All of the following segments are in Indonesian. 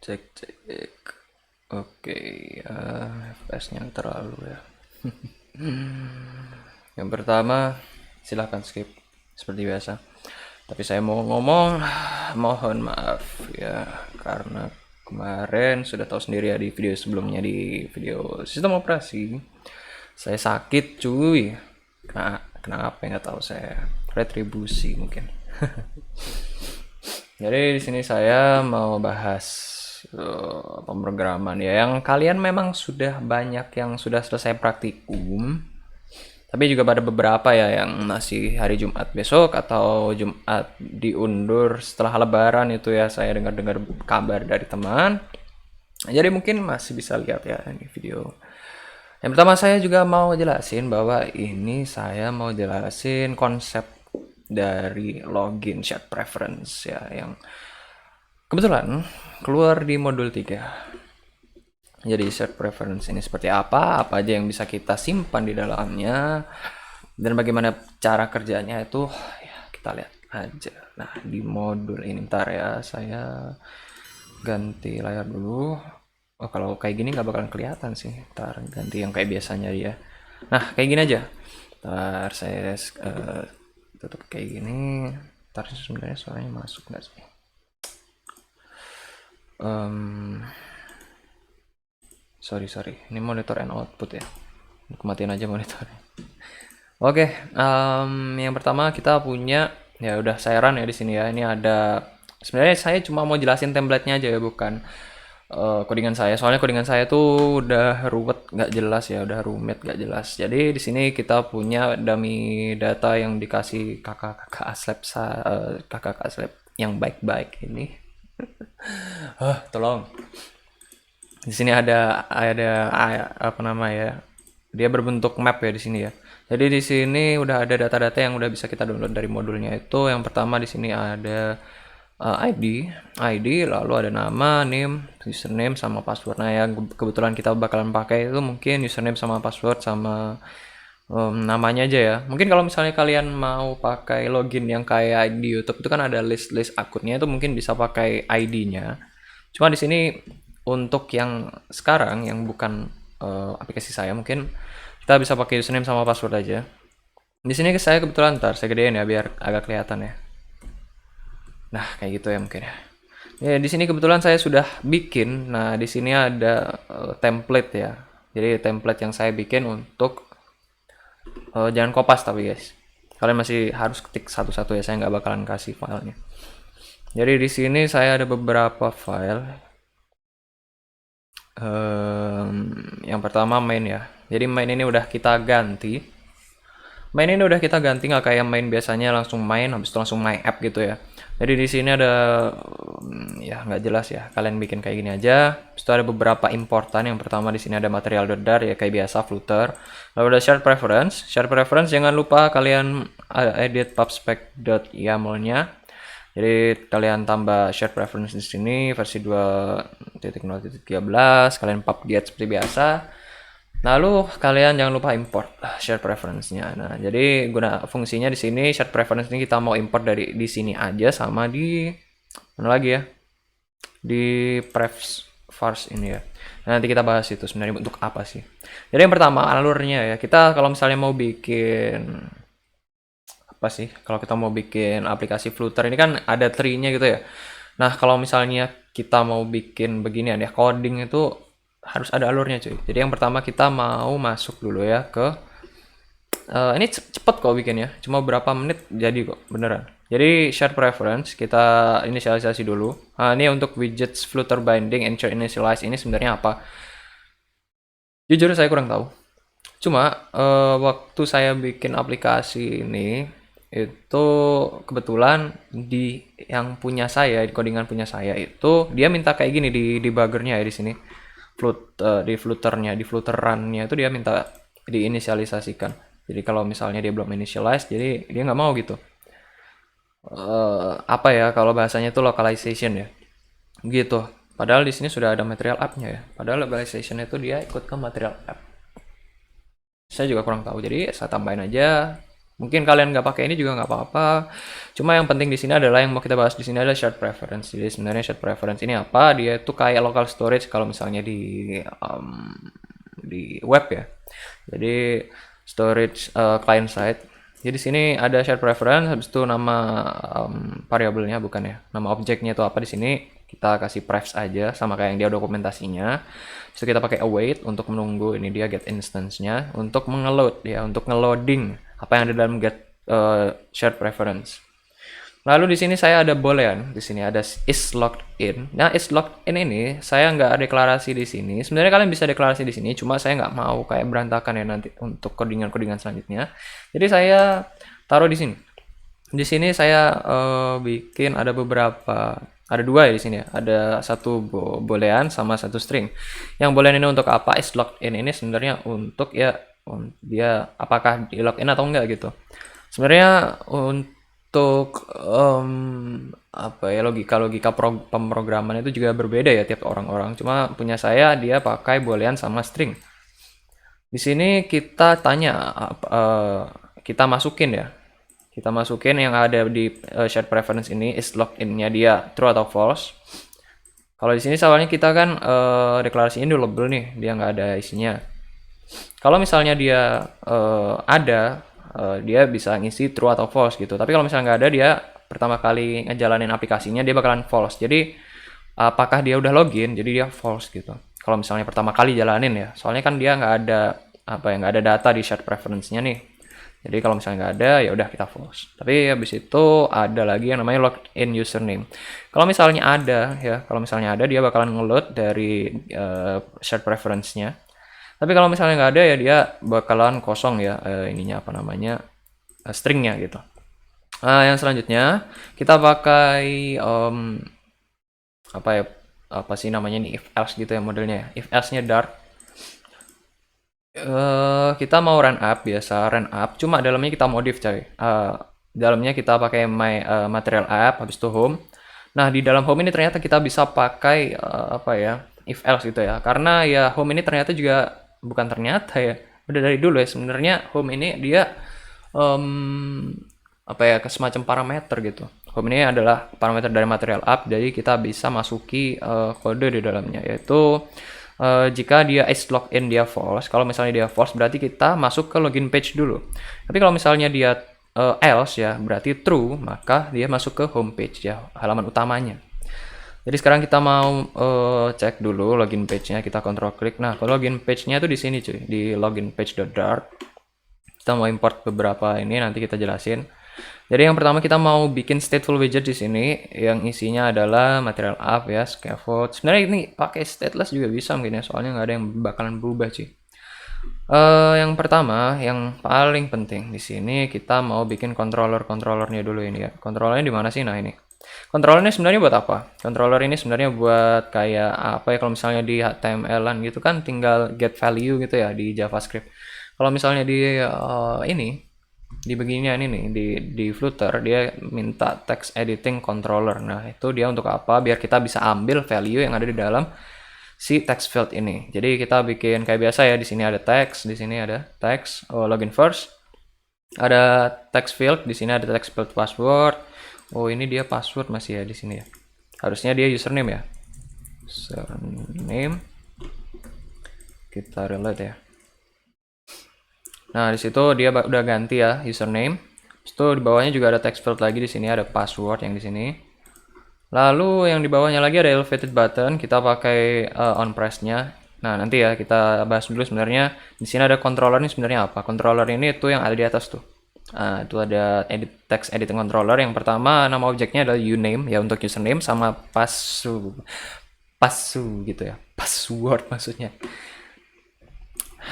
Cek cek. Oke, ya, FPS-nya terlalu ya. Yang pertama, silahkan skip seperti biasa. Tapi saya mau ngomong, mohon maaf ya, karena kemarin sudah tahu sendiri ya di video sebelumnya, di video sistem operasi, saya sakit cuy. Kenapa ya, nggak tahu, saya retribusi mungkin. Jadi di sini saya mau bahas pemrograman ya, yang kalian memang sudah banyak yang sudah selesai praktikum, tapi juga pada beberapa ya yang masih hari Jumat besok atau Jumat diundur setelah Lebaran itu ya, saya dengar-dengar kabar dari teman. Jadi mungkin masih bisa lihat ya ini video. Yang pertama saya juga mau jelasin bahwa ini saya mau jelasin konsep dari login chat preference ya, yang kebetulan keluar di modul 3. Jadi set preference ini seperti apa aja yang bisa kita simpan di dalamnya, dan bagaimana cara kerjanya itu ya kita lihat aja. Nah, di modul ini ntar ya, saya ganti layar dulu. Oh, kalau kayak gini nggak bakalan kelihatan sih. Ntar ganti yang kayak biasanya dia. Nah, kayak gini aja. Ntar saya tutup kayak gini. Ntar sebenarnya suaranya masuk nggak sih? Em, sorry. Ini monitor and output ya. Kematiin aja monitornya. Oke, yang pertama kita punya, ya udah saya run ya di sini ya. Ini ada, sebenarnya saya cuma mau jelasin template-nya aja ya, bukan codingan saya. Soalnya codingan saya tuh udah ruwet, nggak jelas ya, udah rumit, nggak jelas. Jadi di sini kita punya dummy data yang dikasih kakak-kakak aslep kakak-kakak aslep yang baik-baik ini. Tolong. Di sini ada apa nama ya? Dia berbentuk map ya di sini ya. Jadi di sini udah ada data-data yang udah bisa kita download dari modulnya itu. Yang pertama di sini ada ID, lalu ada nama, name, username sama password. Nah, yang kebetulan kita bakalan pakai itu mungkin username sama password sama namanya aja ya. Mungkin kalau misalnya kalian mau pakai login yang kayak di YouTube itu kan ada list-list akunnya, itu mungkin bisa pakai ID-nya. Cuma di sini untuk yang sekarang yang bukan aplikasi saya, mungkin kita bisa pakai username sama password aja. Di sini saya kebetulan, ntar saya gedein ya biar agak kelihatan ya. Nah, kayak gitu ya mungkin ya. Ya, di sini kebetulan saya sudah bikin. Nah, di sini ada template ya. Jadi template yang saya bikin untuk jangan kopas tapi guys. Kalian masih harus ketik satu-satu ya. Saya nggak bakalan kasih filenya. Jadi di sini saya ada beberapa file. Yang pertama main ya. Jadi main ini udah kita ganti. Main ini udah kita ganti, nggak kayak main biasanya langsung main habis itu langsung my app gitu ya. Jadi di sini ada ya nggak jelas ya. Kalian bikin kayak gini aja. Habis itu ada beberapa importan. Yang pertama di sini ada material.dar ya kayak biasa footer. Lalu ada shared preference. Shared preference jangan lupa kalian edit pubspec.yaml-nya. Jadi kalian tambah shared preference di sini versi 2.0.13, kalian pub get seperti biasa. Lalu kalian jangan lupa import share preference-nya. Nah, jadi guna fungsinya di sini share preference ini kita mau import dari di sini aja sama di mana lagi ya? Di prefs vars ini ya. Nah, nanti kita bahas itu sebenarnya untuk apa sih. Jadi yang pertama alurnya ya. Kita kalau misalnya mau bikin apa sih? Kalau kita mau bikin aplikasi Flutter ini kan ada tree-nya gitu ya. Nah, kalau misalnya kita mau bikin beginian ya, coding itu harus ada alurnya cuy. Jadi yang pertama kita mau masuk dulu ya ke ini cepet kok bikinnya, cuma berapa menit jadi kok beneran. Jadi share preference kita inisialisasi dulu. Nah, ini untuk widgets flutter binding and share initialize ini sebenarnya apa? Jujur saya kurang tahu. Cuma waktu saya bikin aplikasi ini itu kebetulan di yang punya saya, di codingan punya saya itu dia minta kayak gini di debuggernya ya di sini. Di flutternya, di flutterannya itu dia minta diinisialisasikan. Jadi kalau misalnya dia belum initialize, jadi dia nggak mau gitu. Apa ya kalau bahasanya itu localization ya, gitu. Padahal di sini sudah ada material app-nya ya. Padahal localization itu dia ikut ke material app. Saya juga kurang tahu, jadi saya tambahin aja Mungkin kalian nggak pakai ini juga nggak apa-apa. Cuma yang penting di sini adalah yang mau kita bahas di sini adalah shared preference. Jadi sebenarnya shared preference ini apa? Dia itu kayak local storage kalau misalnya di web ya. Jadi storage client side. Jadi sini ada shared preference, habis itu nama variabelnya bukan ya, nama objeknya itu apa di sini kita kasih prefs aja sama kayak yang dia dokumentasinya. Habis itu kita pakai await untuk menunggu ini dia get instance-nya untuk mengeload ya, untuk ngeloading apa yang ada dalam get shared preference. Lalu di sini saya ada boolean, di sini ada is logged in. Nah, is logged in ini saya nggak deklarasi di sini. Sebenarnya kalian bisa deklarasi di sini, cuma saya nggak mau kayak berantakan ya nanti untuk codingan-codingan selanjutnya. Jadi saya taruh di sini. Di sini saya bikin ada beberapa, ada dua ya di sini ya. Ada satu boolean sama satu string. Yang boolean ini untuk apa? Is logged in ini sebenarnya untuk ya dia apakah di login atau enggak gitu. Sebenarnya untuk apa ya logika pemrograman itu juga berbeda ya tiap orang-orang. Cuma punya saya dia pakai boolean sama string. Di sini kita tanya kita masukin ya. Kita masukin yang ada di shared preference ini is logged in-nya dia true atau false. Kalau di sini soalnya kita kan deklarasinya double nih, dia nggak ada isinya. Kalau misalnya dia ada dia bisa ngisi true atau false gitu. Tapi kalau misalnya nggak ada, dia pertama kali ngejalanin aplikasinya dia bakalan false. Jadi apakah dia udah login? Jadi dia false gitu. Kalau misalnya pertama kali jalanin ya, soalnya kan dia nggak ada apa ya, nggak ada data di shared preference-nya nih. Jadi kalau misalnya nggak ada, ya udah kita false. Tapi habis itu ada lagi yang namanya login username. Kalau misalnya ada ya, kalau misalnya ada dia bakalan ngeload dari shared preference-nya. Tapi kalau misalnya nggak ada ya dia bakalan kosong ya ininya apa namanya stringnya gitu. Nah, yang selanjutnya kita pakai apa ya apa sih namanya nih if else gitu ya modelnya ya. If else-nya Dart. Kita mau run up biasa run up, cuma dalamnya kita modif coy. Dalamnya kita pakai material app habis itu home. Nah, di dalam home ini ternyata kita bisa pakai apa ya if else gitu ya. Karena ya home ini ternyata juga bukan ternyata ya, udah dari dulu ya sebenarnya home ini dia apa ya semacam parameter gitu. Home ini adalah parameter dari material app, jadi kita bisa masuki kode di dalamnya yaitu jika dia is login dia false. Kalau misalnya dia false berarti kita masuk ke login page dulu. Tapi kalau misalnya dia else ya berarti true, maka dia masuk ke home page ya, halaman utamanya. Jadi sekarang kita mau cek dulu login page-nya, kita kontrol klik. Nah, kalau login page-nya tuh di sini cuy, di login page.dart. Kita mau import beberapa ini nanti kita jelasin. Jadi yang pertama kita mau bikin stateful widget di sini yang isinya adalah material app ya, scaffold. Sebenarnya ini pakai stateless juga bisa mungkin ya, soalnya nggak ada yang bakalan berubah cuy. Yang pertama, yang paling penting di sini kita mau bikin controllernya dulu ini ya. Controllernya di mana sih? Nah ini. Controller ini sebenarnya buat apa? Controller ini sebenarnya buat kayak apa ya kalau misalnya di HTML-an gitu kan tinggal get value gitu ya di JavaScript. Kalau misalnya di ini di beginian ini di Flutter dia minta text editing controller. Nah, itu dia untuk apa? Biar kita bisa ambil value yang ada di dalam si text field ini. Jadi kita bikin kayak biasa ya, di sini ada text, di sini ada text, login first. Ada text field, di sini ada text field password. Oh, ini dia password masih ya di sini ya. Harusnya dia username ya. Username. Kita reload ya. Nah, di situ dia udah ganti ya username. Itu di bawahnya juga ada text field lagi, di sini ada password yang di sini. Lalu yang di bawahnya lagi ada elevated button, kita pakai on press-nya. Nah, nanti ya kita bahas dulu sebenarnya di sini ada controller ini sebenarnya apa? Controller ini itu yang ada di atas tuh. Itu ada text editing controller. Yang pertama nama objeknya adalah uname ya untuk username sama gitu ya. Password maksudnya.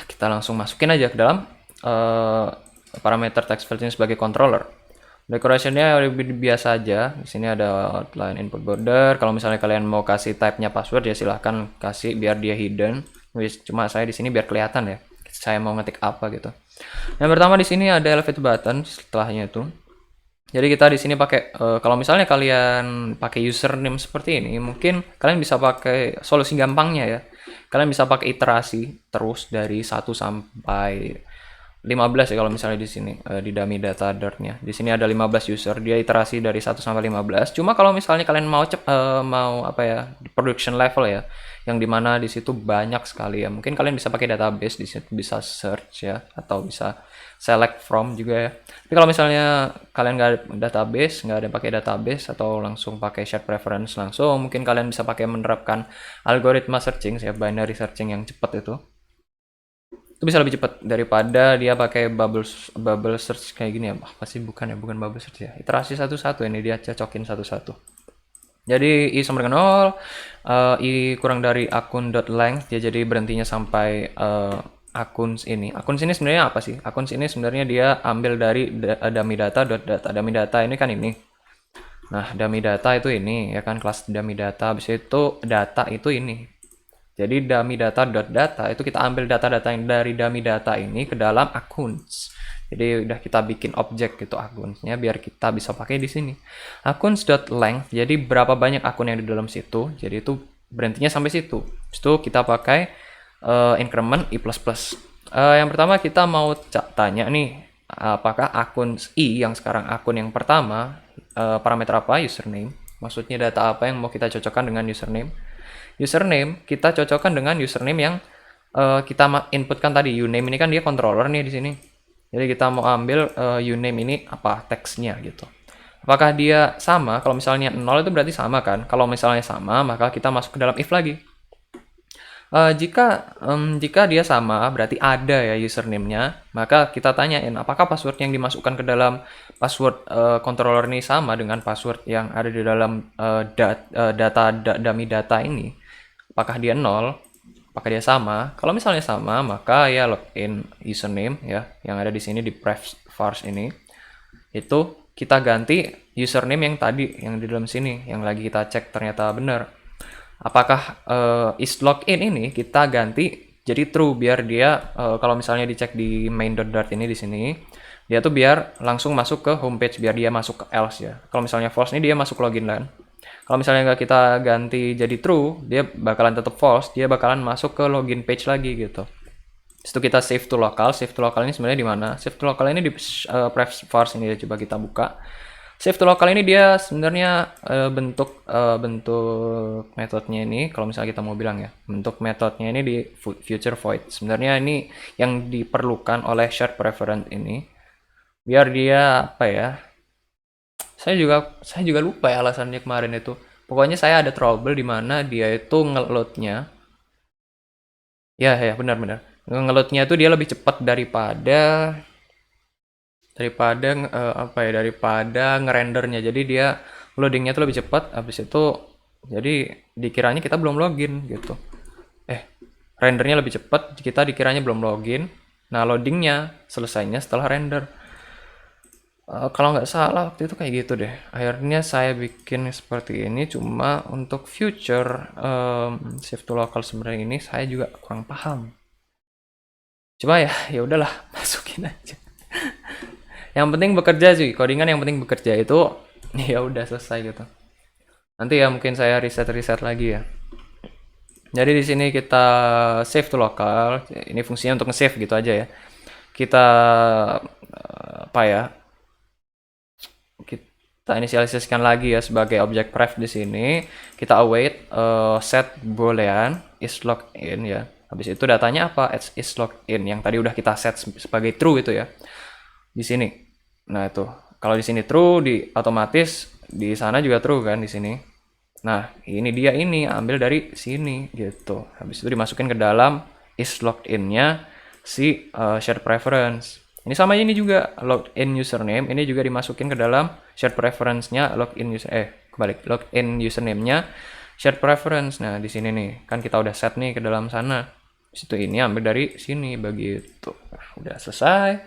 Kita langsung masukin aja ke dalam parameter text field ini sebagai controller. Decoration-nya lebih biasa aja. Di sini ada outline input border. Kalau misalnya kalian mau kasih type-nya password ya silahkan kasih biar dia hidden. Cuma saya di sini biar kelihatan ya. Saya mau ngetik apa gitu. Yang pertama di sini ada elevate button setelahnya itu. Jadi kita di sini pakai kalau misalnya kalian pakai username seperti ini, mungkin kalian bisa pakai solusi gampangnya ya. Kalian bisa pakai iterasi terus dari 1 sampai 15 ya kalau misalnya di sini di dummy data dirtnya. Di sini ada 15 user, dia iterasi dari 1 sampai 15. Cuma kalau misalnya kalian mau apa ya, di production level ya, yang dimana di situ banyak sekali ya. Mungkin kalian bisa pakai database di situ, bisa search ya, atau bisa select from juga ya. Tapi kalau misalnya kalian nggak ada database, nggak ada pakai database atau langsung pakai shared preference langsung, mungkin kalian bisa pakai menerapkan algoritma searching ya, binary searching yang cepat itu bisa lebih cepat daripada dia pakai bubble search kayak gini ya. Pasti bukan ya, bukan bubble search ya, iterasi satu-satu, ini dia cocokin satu-satu. Jadi i sama dengan 0, i kurang dari akun.length ya, jadi berhentinya sampai akun sini sebenarnya apa sih? Akun sini sebenarnya dia ambil dari dummy data. Dummy data ini kan ini. Nah, dummy data itu ini ya kan, kelas dummy data. Habis itu data itu ini. Jadi dummy data.data itu kita ambil data-data yang dari dummy data ini ke dalam accounts. Jadi udah kita bikin objek gitu akunnya biar kita bisa pakai di sini. Accounts.length. Jadi berapa banyak akun yang di dalam situ. Jadi itu berhentinya sampai situ. Itu kita pakai increment i++. Yang pertama kita mau tanya nih, apakah akun i yang sekarang akun yang pertama parameter apa? Username. Maksudnya data apa yang mau kita cocokkan dengan username? Username kita cocokkan dengan username yang kita inputkan tadi. Uname ini kan dia controller nih di sini. Jadi kita mau ambil uname ini apa teksnya gitu. Apakah dia sama? Kalau misalnya 0 itu berarti sama kan? Kalau misalnya sama, maka kita masuk ke dalam if lagi. Jika dia sama, berarti ada ya username-nya, maka kita tanyain apakah password yang dimasukkan ke dalam password controller ini sama dengan password yang ada di dalam dummy data ini. Apakah dia 0? Apakah dia sama? Kalau misalnya sama, maka ya login username ya, yang ada di sini di pref vars ini. Itu kita ganti username yang tadi, yang di dalam sini, yang lagi kita cek ternyata benar. Apakah is login ini kita ganti jadi true biar dia kalau misalnya dicek di main.dart ini di sini, dia tuh biar langsung masuk ke homepage, biar dia masuk ke else ya. Kalau misalnya false ini dia masuk login lan. Kalau misalnya nggak kita ganti jadi true, dia bakalan tetap false, dia bakalan masuk ke login page lagi gitu. Itu kita save to local. Save to local ini sebenarnya di mana? Save to local ini di pref vars ini, coba kita buka. Save to local ini dia sebenarnya bentuk metodenya ini, kalau misalnya kita mau bilang ya, bentuk metodenya ini di future void. Sebenarnya ini yang diperlukan oleh shared preference ini, biar dia apa ya? Saya juga lupa ya alasannya kemarin itu. Pokoknya saya ada trouble di mana dia itu ngeloadnya. Ya benar-benar. Ngeloadnya itu dia lebih cepat daripada daripada ngerendernya. Jadi dia loadingnya itu lebih cepat. Habis itu jadi dikiranya kita belum login gitu. Rendernya lebih cepat, kita dikiranya belum login. Nah, loadingnya selesainya setelah render. Kalau nggak salah waktu itu kayak gitu deh. Akhirnya saya bikin seperti ini, cuma untuk future shift to local sebenarnya ini saya juga kurang paham. Cuma ya udahlah, masukin aja. Yang penting bekerja sih, codingan yang penting bekerja itu ya udah selesai gitu. Nanti ya mungkin saya riset lagi ya. Jadi di sini kita save to local. Ini fungsinya untuk nge-save gitu aja ya. Kita kita inisialisasikan lagi ya sebagai objek pref di sini. Kita await set boolean is logged in ya. Habis itu datanya apa? Is logged in yang tadi udah kita set sebagai true itu ya. Di sini. Nah, itu. Kalau di sini true, otomatis di sana juga true kan di sini. Nah, ini dia ini ambil dari sini gitu. Habis itu dimasukin ke dalam is logged in-nya si shared preference. Ini sama ini juga login username, ini juga dimasukin ke dalam shared preference-nya login username-nya shared preference. Nah, di sini nih, kan kita udah set nih ke dalam sana. Situ ini ambil dari sini begitu. Nah, udah selesai.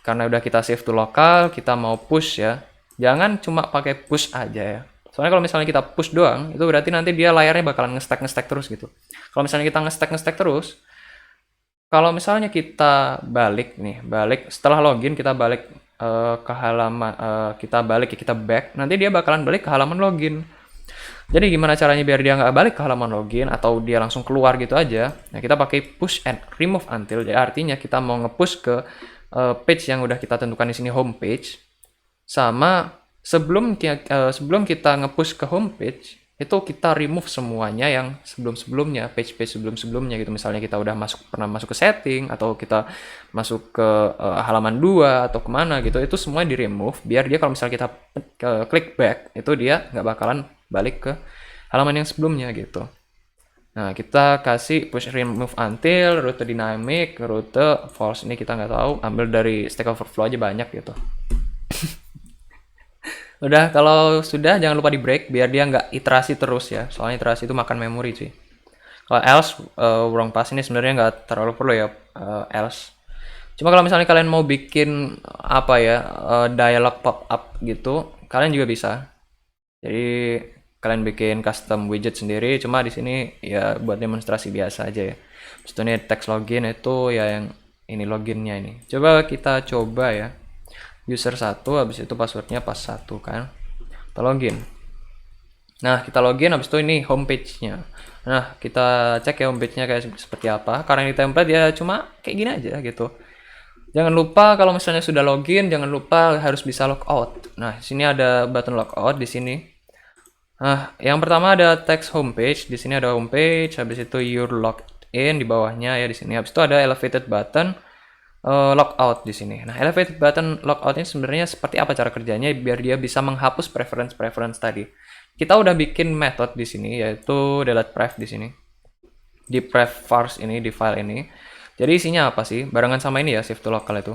Karena udah kita save to local, kita mau push ya. Jangan cuma pakai push aja ya. Soalnya kalau misalnya kita push doang, itu berarti nanti dia layarnya bakalan nge-stack terus gitu. Kalau misalnya kita nge-stack terus, kalau misalnya kita balik setelah login kita balik ke halaman kita back, nanti dia bakalan balik ke halaman login. Jadi gimana caranya biar dia nggak balik ke halaman login atau dia langsung keluar gitu aja? Nah, kita pakai push and remove until. Jadi artinya kita mau nge-push ke page yang udah kita tentukan di sini home page, sama sebelum kita nge-push ke home page itu kita remove semuanya yang sebelum-sebelumnya, page-page sebelum-sebelumnya gitu. Misalnya kita udah pernah masuk ke setting atau kita masuk ke halaman 2 atau kemana gitu, itu semua di remove biar dia kalau misalnya kita klik back itu dia nggak bakalan balik ke halaman yang sebelumnya gitu. Nah, kita kasih push remove until, rute dynamic, rute false ini kita nggak tahu, ambil dari Stack Overflow aja banyak gitu. Udah, kalau sudah jangan lupa di break biar dia nggak iterasi terus ya. Soalnya iterasi itu makan memori sih. Kalau else wrong pass ini sebenarnya nggak terlalu perlu ya else. Cuma kalau misalnya kalian mau bikin apa ya dialog pop up gitu, kalian juga bisa. Jadi kalian bikin custom widget sendiri. Cuma di sini ya buat demonstrasi biasa aja ya. Terus ini text login itu ya yang ini loginnya ini. Kita coba ya. User 1, habis itu passwordnya pas 1 kan. Kita login. Nah, kita login, habis itu ini homepage-nya. Nah, kita cek ya homepage-nya kayak seperti apa. Karena ini template ya cuma kayak gini aja gitu. Jangan lupa kalau misalnya sudah login, jangan lupa harus bisa logout. Nah, sini ada button logout di sini. Nah, yang pertama ada text homepage. Di sini ada homepage, habis itu you're logged in di bawahnya ya di sini. Habis itu ada elevated button logout di sini. Nah, elevated button logout ini sebenarnya seperti apa cara kerjanya biar dia bisa menghapus preference tadi. Kita udah bikin method di sini yaitu delete pref di sini. Di pref vars ini di file ini. Jadi isinya apa sih? Barengan sama ini ya shift to local itu.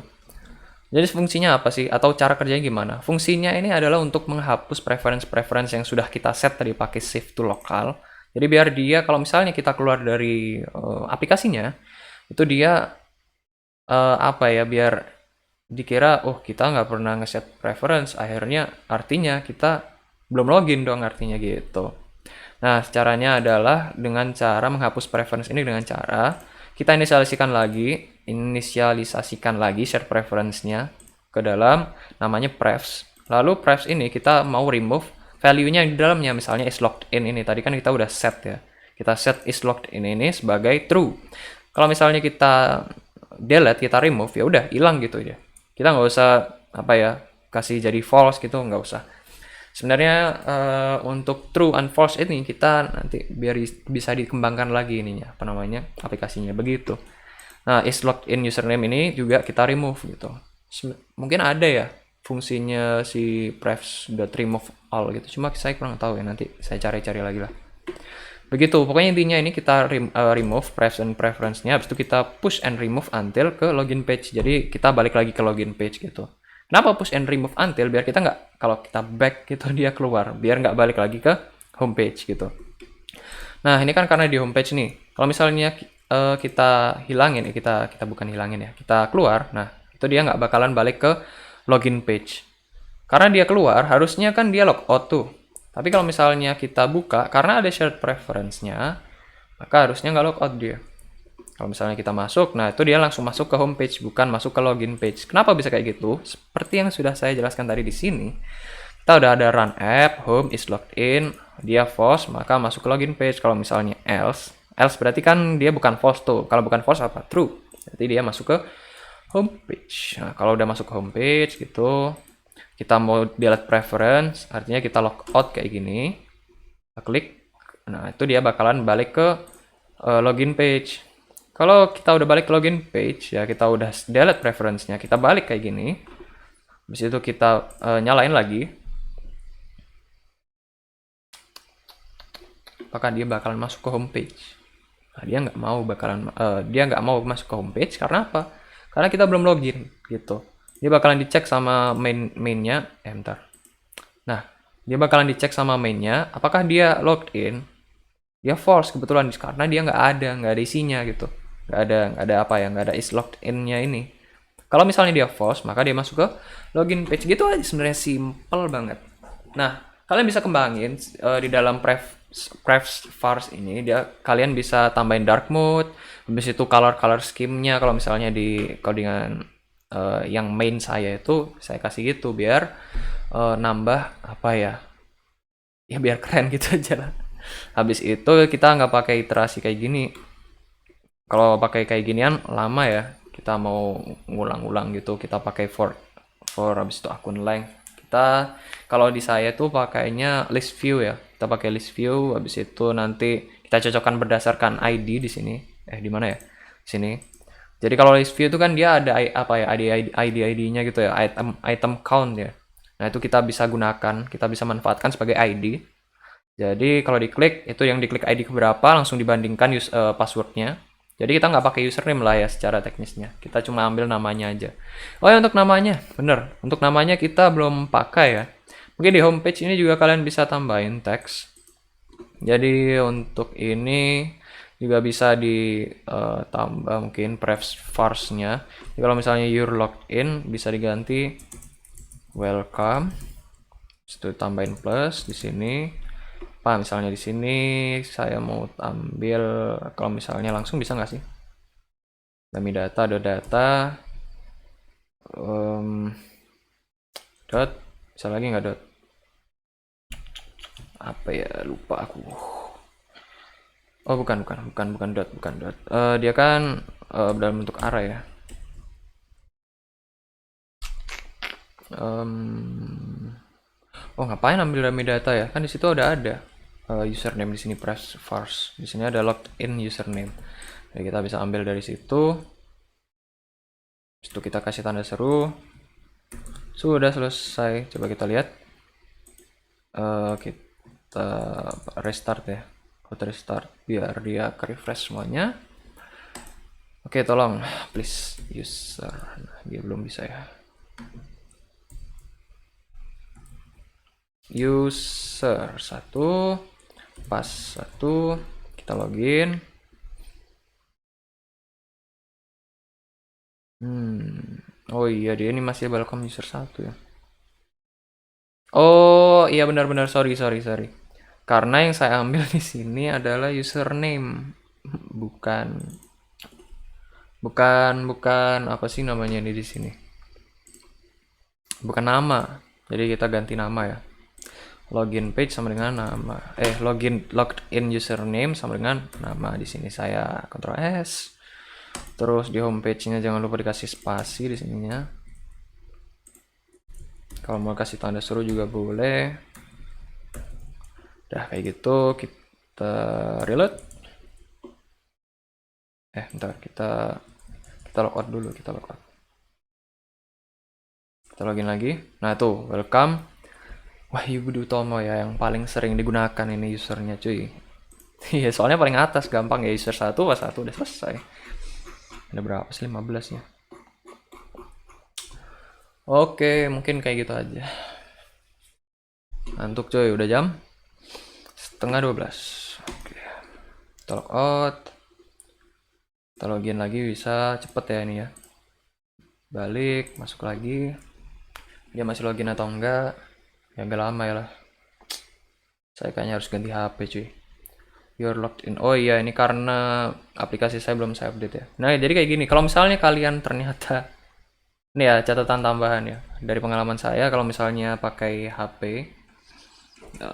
Jadi fungsinya apa sih? Atau cara kerjanya gimana? Fungsinya ini adalah untuk menghapus preference yang sudah kita set tadi pakai shift to local. Jadi biar dia kalau misalnya kita keluar dari aplikasinya, itu dia apa ya, biar dikira oh kita nggak pernah ngeset preference, akhirnya artinya kita belum login dong artinya gitu. Nah, caranya adalah dengan cara menghapus preference ini dengan cara kita inisialisasikan lagi shared preference-nya ke dalam namanya prefs. Lalu prefs ini kita mau remove value-nya di dalamnya, misalnya is logged in ini tadi kan kita udah set ya. Kita set is logged in ini sebagai true. Kalau misalnya kita delete, kita remove, ya udah hilang gitu ya. Kita nggak usah apa ya kasih jadi false gitu, nggak usah. Sebenarnya untuk true and false ini kita nanti biar bisa dikembangkan lagi ininya apa namanya aplikasinya begitu. Nah, is logged in username ini juga kita remove gitu. Mungkin ada ya fungsinya si prefs.remove all gitu. Cuma saya kurang tahu ya, nanti saya cari-cari lagi lah. Begitu, pokoknya intinya ini kita remove prefs and preference-nya, habis itu kita push and remove until ke login page. Jadi kita balik lagi ke login page gitu. Kenapa push and remove until? Biar kita nggak, kalau kita back gitu dia keluar, biar nggak balik lagi ke home page gitu. Nah, ini kan karena di home page nih. Kalau misalnya kita hilangin, kita bukan hilangin ya, kita keluar, nah itu dia nggak bakalan balik ke login page. Karena dia keluar, harusnya kan dia logout tuh. Tapi kalau misalnya kita buka, karena ada shared preference-nya, maka harusnya nggak logout dia. Kalau misalnya kita masuk, nah itu dia langsung masuk ke home page, bukan masuk ke login page. Kenapa bisa kayak gitu? Seperti yang sudah saya jelaskan tadi di sini, kita udah ada run app, home is logged in, dia false, maka masuk ke login page. Kalau misalnya else berarti kan dia bukan false tuh. Kalau bukan false apa? True. Berarti dia masuk ke home page. Nah, kalau udah masuk ke home page gitu, kita mau delete preference, artinya kita logout kayak gini. Kita klik. Nah, itu dia bakalan balik ke login page. Kalau kita udah balik ke login page, ya kita udah delete preference-nya, kita balik kayak gini. Habis itu kita nyalain lagi. Apakah dia bakalan masuk ke home page? Nah, dia nggak mau masuk ke home page karena apa? Karena kita belum login gitu. Dia bakalan dicek sama mainnya. Nah, dia bakalan dicek sama mainnya. Apakah dia logged in? Dia false kebetulan karena dia nggak ada isinya gitu. Nggak ada apa ya, nggak ada is logged in-nya ini. Kalau misalnya dia false, maka dia masuk ke login page gitu aja. Sebenarnya simple banget. Nah, kalian bisa kembangin di dalam prefs vars ini, kalian bisa tambahin dark mode, habis itu color scheme-nya. Kalau misalnya di codingan yang main saya itu saya kasih gitu biar nambah apa ya biar keren gitu aja lah. Habis itu kita nggak pakai iterasi kayak gini. Kalau pakai kayak ginian lama ya, kita mau ngulang-ulang gitu, kita pakai for habis itu akun length. Kita kalau di saya tuh pakainya list view ya. Kita pakai list view, habis itu nanti kita cocokkan berdasarkan ID di sini. Di mana ya? Sini. Jadi kalau list view itu kan dia ada apa ya, ID-ID-nya gitu ya, item count ya. Nah, itu kita bisa gunakan, kita bisa manfaatkan sebagai ID. Jadi kalau diklik, itu yang diklik ID keberapa, langsung dibandingkan passwordnya. Jadi kita nggak pakai username lah ya secara teknisnya. Kita cuma ambil namanya aja. Oh ya, untuk namanya, bener. Untuk namanya kita belum pakai ya. Mungkin di homepage ini juga kalian bisa tambahin teks. Jadi untuk ini juga bisa ditambah mungkin prefs nya. Jadi kalau misalnya you're logged in, bisa diganti welcome. Itu tambahin plus di sini. Misalnya di sini saya mau ambil, kalau misalnya langsung bisa nggak sih? Dummy data, data, dot, bisa lagi nggak dot? Apa ya, lupa aku. Oh bukan dot. Dia kan dalam bentuk array ya. Oh ngapain ambil dummy data ya? Kan di situ udah ada username di sini press first. Di sini ada logged in username. Jadi kita bisa ambil dari situ. Itu kita kasih tanda seru. Sudah selesai. Coba kita lihat. Kita restart ya. Code restart biar dia refresh semuanya. Oke, tolong please user. Nah, dia belum bisa ya. User 1 pas 1 kita login. Oh iya, dia ini masih welcome user 1 ya. Oh iya, benar-benar, sorry. Karena yang saya ambil di sini adalah username, bukan bukan apa sih namanya ini di sini. Bukan nama. Jadi kita ganti nama ya. Login page sama dengan nama. Logged in username sama dengan nama. Di sini saya Ctrl S. Terus di homepage-nya jangan lupa dikasih spasi di sininya. Kalau mau kasih tanda seru juga boleh. Udah kayak gitu, kita reload. Bentar, kita logout dulu, kita login lagi. Nah tuh, welcome Wahyu Budi Utomo ya, yang paling sering digunakan ini usernya cuy. Iya, soalnya paling atas, gampang ya, user 1 pas 1 udah selesai. Ada berapa sih? 15 ya. Oke, mungkin kayak gitu aja. Ngantuk cuy, udah jam setengah 12. Oke. Kita logout. Kita login lagi, bisa cepet ya ini ya. Balik, masuk lagi. Dia masih login atau enggak? Ya agak lama ya lah. Saya kayaknya harus ganti HP cuy. You're logged in. Oh iya, ini karena aplikasi saya belum saya update ya. Nah, jadi kayak gini. Kalau misalnya kalian ternyata ini ya catatan tambahan ya. Dari pengalaman saya, kalau misalnya pakai HP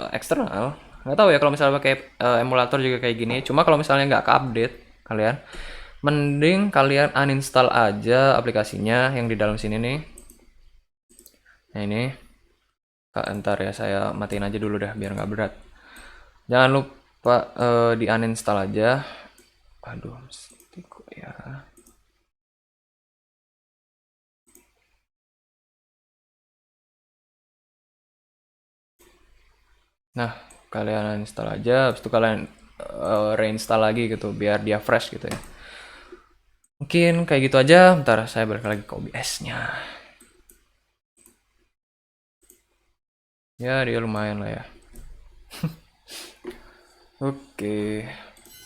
eksternal, nggak tahu ya kalau misalnya pakai emulator juga kayak gini. Cuma kalau misalnya nggak ke-update kalian, mending kalian uninstall aja aplikasinya yang di dalam sini nih. Nah ini, ntar ya saya matiin aja dulu dah biar nggak berat. Jangan lupa di uninstall aja. Aduh, mesti kok ya. Nah, kalian uninstall aja, habis itu kalian reinstall lagi gitu biar dia fresh gitu ya. Mungkin kayak gitu aja. Bentar saya balik lagi ke OBS-nya. Ya, dia lumayan lah ya. Oke.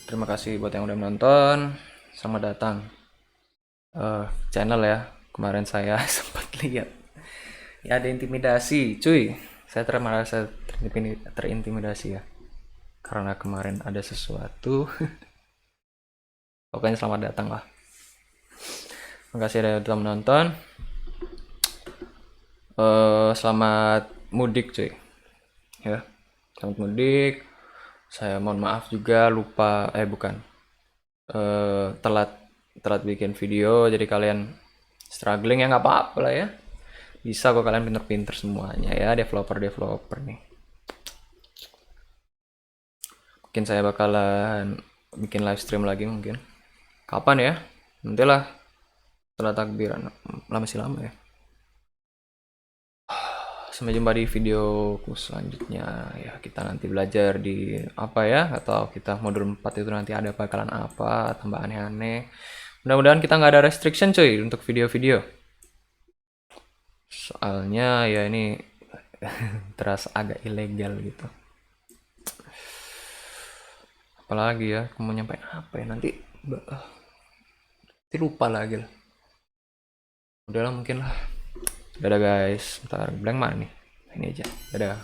Terima kasih buat yang udah menonton. Selamat datang channel ya. Kemarin saya sempat lihat ya ada intimidasi, cuy. Saya merasa terintimidasi ya. Karena kemarin ada sesuatu. Pokoknya selamat datang lah. Terima kasih udah menonton. Selamat mudik cuy. Ya. Selamat mudik. Saya mohon maaf juga lupa bukan telat telat bikin video, jadi kalian struggling ya nggak apa-apa lah ya. Bisa kok, kalian pinter-pinter semuanya ya, developer nih. Mungkin saya bakalan bikin live stream lagi mungkin. Kapan ya? Nantilah setelah takbiran. Lama sih lama ya. Sampai jumpa di videoku selanjutnya. Ya, kita nanti belajar di apa ya? Atau kita modul 4 itu nanti ada bakalan apa? Tambah aneh-aneh. Mudah-mudahan kita nggak ada restriction cuy untuk video-video. Soalnya ya ini terasa agak ilegal gitu. Apalagi ya, aku mau nyampein apa ya nanti lupa lagi lah. Udahlah mungkin lah. Dadah guys. Ntar blank mana nih? Ini aja. Dadah.